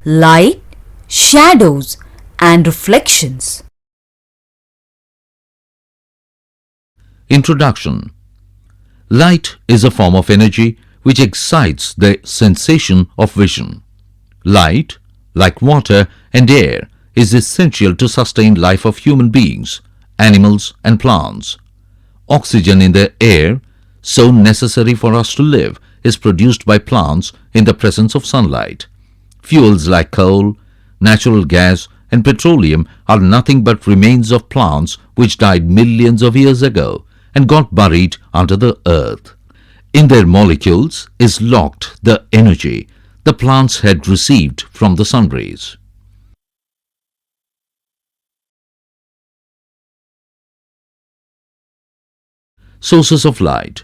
light, shadows, and reflections. Introduction. Light is a form of energy which excites the sensation of vision. Light, like water and air, is essential to sustain life of human beings, animals and plants. Oxygen in the air, so necessary for us to live, is produced by plants in the presence of sunlight. Fuels like coal, natural gas and petroleum are nothing but remains of plants which died millions of years ago and got buried under the earth. In their molecules is locked the energy the plants had received from the sun rays. Sources of light.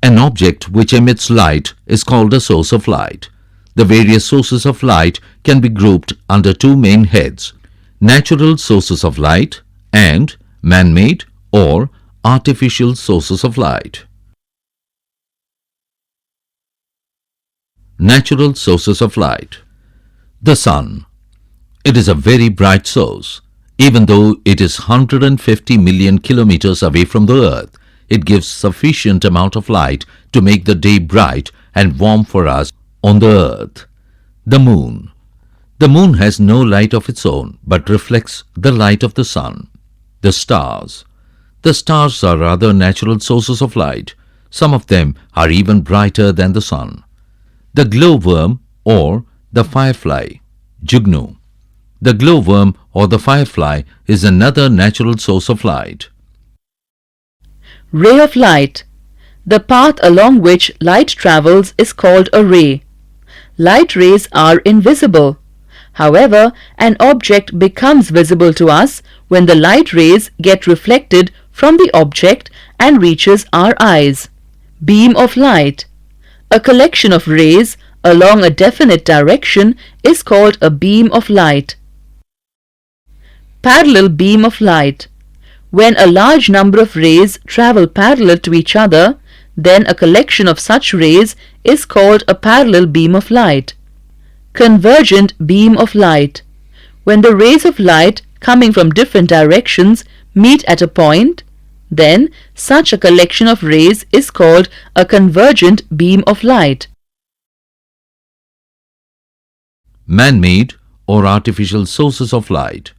An object which emits light is called a source of light. The various sources of light can be grouped under two main heads: natural sources of light and man-made or artificial sources of light. Natural sources of light. The sun. It is a very bright source. Even though it is 150 million kilometers away from the earth, it gives sufficient amount of light to make the day bright and warm for us on the earth. The moon. The moon has no light of its own but reflects the light of the sun. The stars. The stars are other natural sources of light. Some of them are even brighter than the sun. The glowworm or the firefly. Jugnu. The glowworm or the firefly is another natural source of light. Ray of light. The path along which light travels is called a ray. Light rays are invisible. However, an object becomes visible to us when the light rays get reflected from the object and reaches our eyes. Beam of light. A collection of rays along a definite direction is called a beam of light. Parallel beam of light. When a large number of rays travel parallel to each other, then a collection of such rays is called a parallel beam of light. Convergent beam of light. When the rays of light coming from different directions meet at a point, then such a collection of rays is called a convergent beam of light. Man-made or artificial sources of light.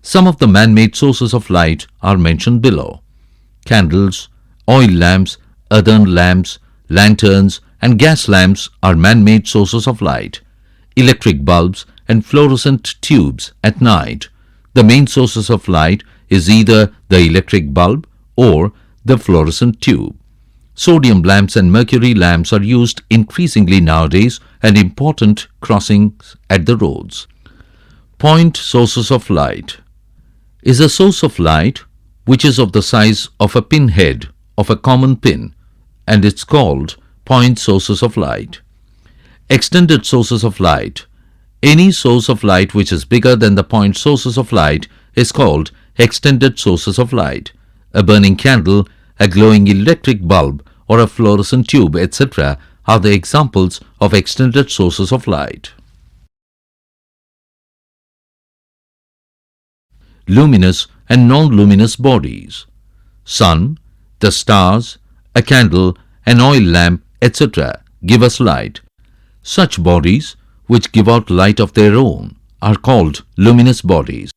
Some of the man-made sources of light are mentioned below. Candles, oil lamps, earthen lamps, lanterns and gas lamps are man-made sources of light. Electric bulbs and fluorescent tubes at night. The main sources of light is either the electric bulb or the fluorescent tube. Sodium lamps and mercury lamps are used increasingly nowadays and important crossings at the roads. Point sources of light is a source of light which is of the size of a pinhead of a common pin, and it's called point sources of light. Extended sources of light. Any source of light which is bigger than the point sources of light is called extended sources of light. A burning candle, a glowing electric bulb, or a fluorescent tube, etc. are the examples of extended sources of light. Luminous and non-luminous bodies. Sun, the stars, a candle, an oil lamp, etc. give us light. Such bodies, which give out light of their own, are called luminous bodies.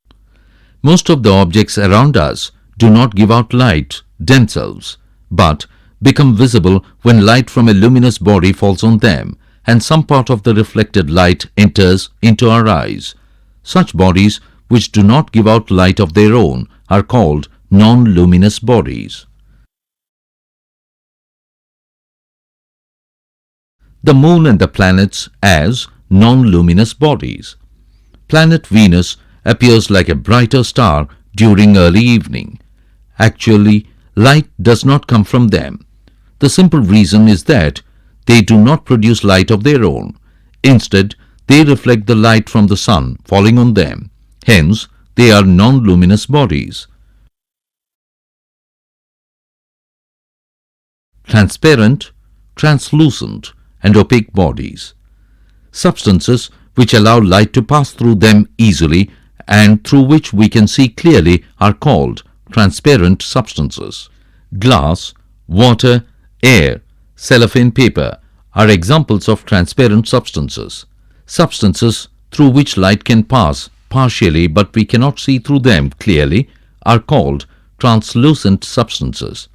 Most of the objects around us do not give out light themselves, but become visible when light from a luminous body falls on them, and some part of the reflected light enters into our eyes. Such bodies which do not give out light of their own are called non-luminous bodies. The moon and the planets as non-luminous bodies. Planet Venus appears like a brighter star during early evening. Actually, light does not come from them. The simple reason is that they do not produce light of their own. Instead, they reflect the light from the sun falling on them. Hence, they are non-luminous bodies. Transparent, translucent, and opaque bodies. Substances which allow light to pass through them easily and through which we can see clearly are called transparent substances. Glass, water, air, cellophane paper are examples of transparent substances. Substances through which light can pass partially but we cannot see through them clearly are called translucent substances.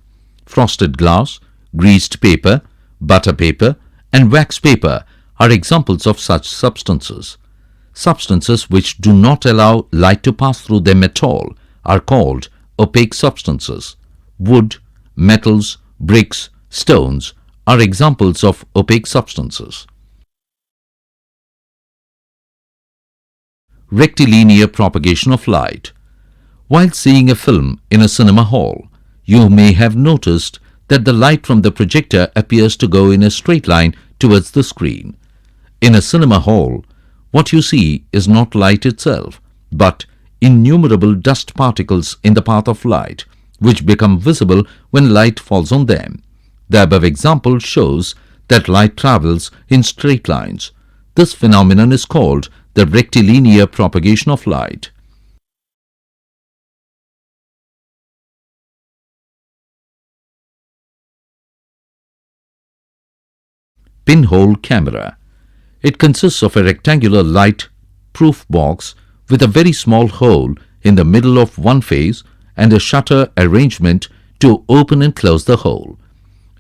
Frosted glass, greased paper, butter paper, and wax paper are examples of such substances. Substances which do not allow light to pass through them at all are called opaque substances. Wood, metals, bricks, stones are examples of opaque substances. Rectilinear propagation of light. While seeing a film in a cinema hall, you may have noticed that the light from the projector appears to go in a straight line towards the screen. In a cinema hall, what you see is not light itself, but innumerable dust particles in the path of light, which become visible when light falls on them. The above example shows that light travels in straight lines. This phenomenon is called the rectilinear propagation of light. Pinhole camera. It consists of a rectangular light-proof box with a very small hole in the middle of one face and a shutter arrangement to open and close the hole.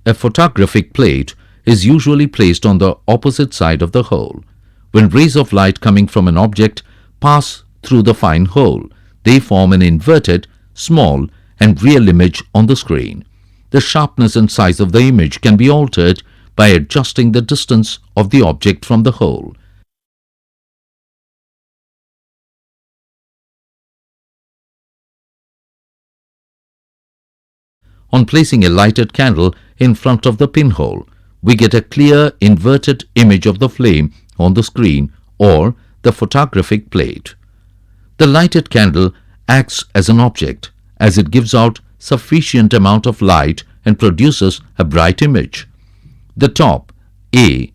A photographic plate is usually placed on the opposite side of the hole. When rays of light coming from an object pass through the fine hole, they form an inverted, small and real image on the screen. The sharpness and size of the image can be altered by adjusting the distance of the object from the hole. On placing a lighted candle in front of the pinhole, we get a clear inverted image of the flame on the screen or the photographic plate. The lighted candle acts as an object as it gives out sufficient amount of light and produces a bright image. The top, A,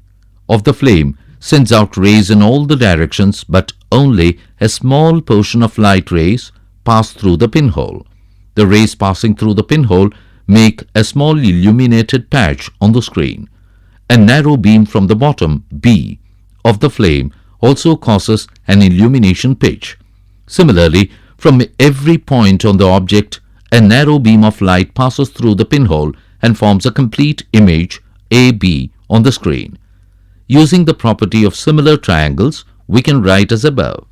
of the flame sends out rays in all the directions, but only a small portion of light rays pass through the pinhole. The rays passing through the pinhole make a small illuminated patch on the screen. A narrow beam from the bottom, B, of the flame also causes an illumination pitch. Similarly, from every point on the object, a narrow beam of light passes through the pinhole and forms a complete image AB on the screen. Using the property of similar triangles, we can write as above.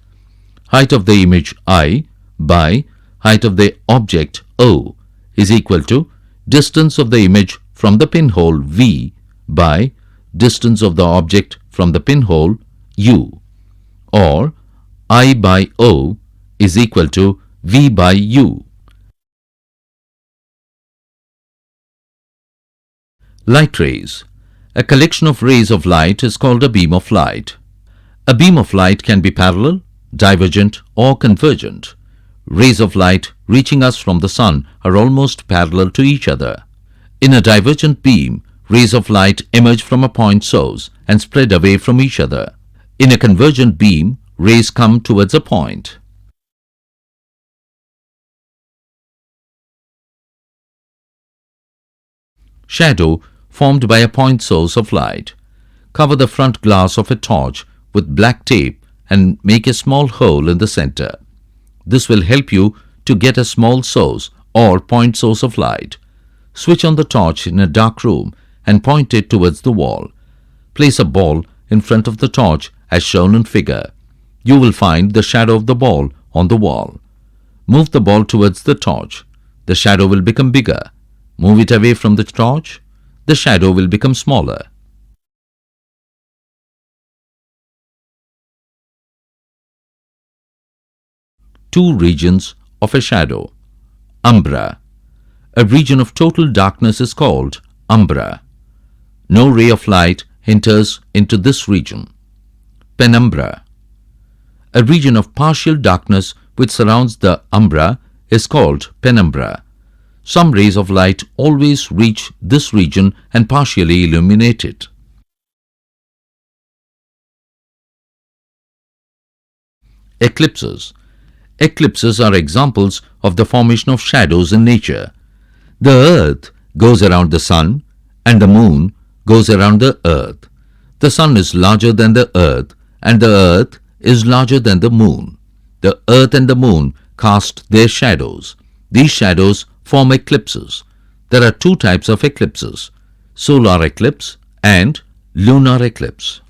Height of the image I by height of the object O is equal to distance of the image from the pinhole V by distance of the object from the pinhole U, or I by O is equal to V by U. Light rays. A collection of rays of light is called a beam of light. A beam of light can be parallel, divergent or convergent. Rays of light reaching us from the sun are almost parallel to each other. In a divergent beam, rays of light emerge from a point source and spread away from each other. In a convergent beam, rays come towards a point. Shadow formed by a point source of light. Cover the front glass of a torch with black tape and make a small hole in the center. This will help you to get a small source or point source of light. Switch on the torch in a dark room and point it towards the wall. Place a ball in front of the torch as shown in figure. You will find the shadow of the ball on the wall. Move the ball towards the torch. The shadow will become bigger. Move it away from the torch. The shadow will become smaller. Two regions of a shadow. Umbra. A region of total darkness is called umbra. No ray of light enters into this region. Penumbra. A region of partial darkness which surrounds the umbra is called penumbra. Some rays of light always reach this region and partially illuminate it. Eclipses. Eclipses are examples of the formation of shadows in nature. The earth goes around the sun and the moon goes around the earth. The sun is larger than the earth and the earth is larger than the moon. The earth and the moon cast their shadows. These shadows form eclipses. There are two types of eclipses: solar eclipse and lunar eclipse.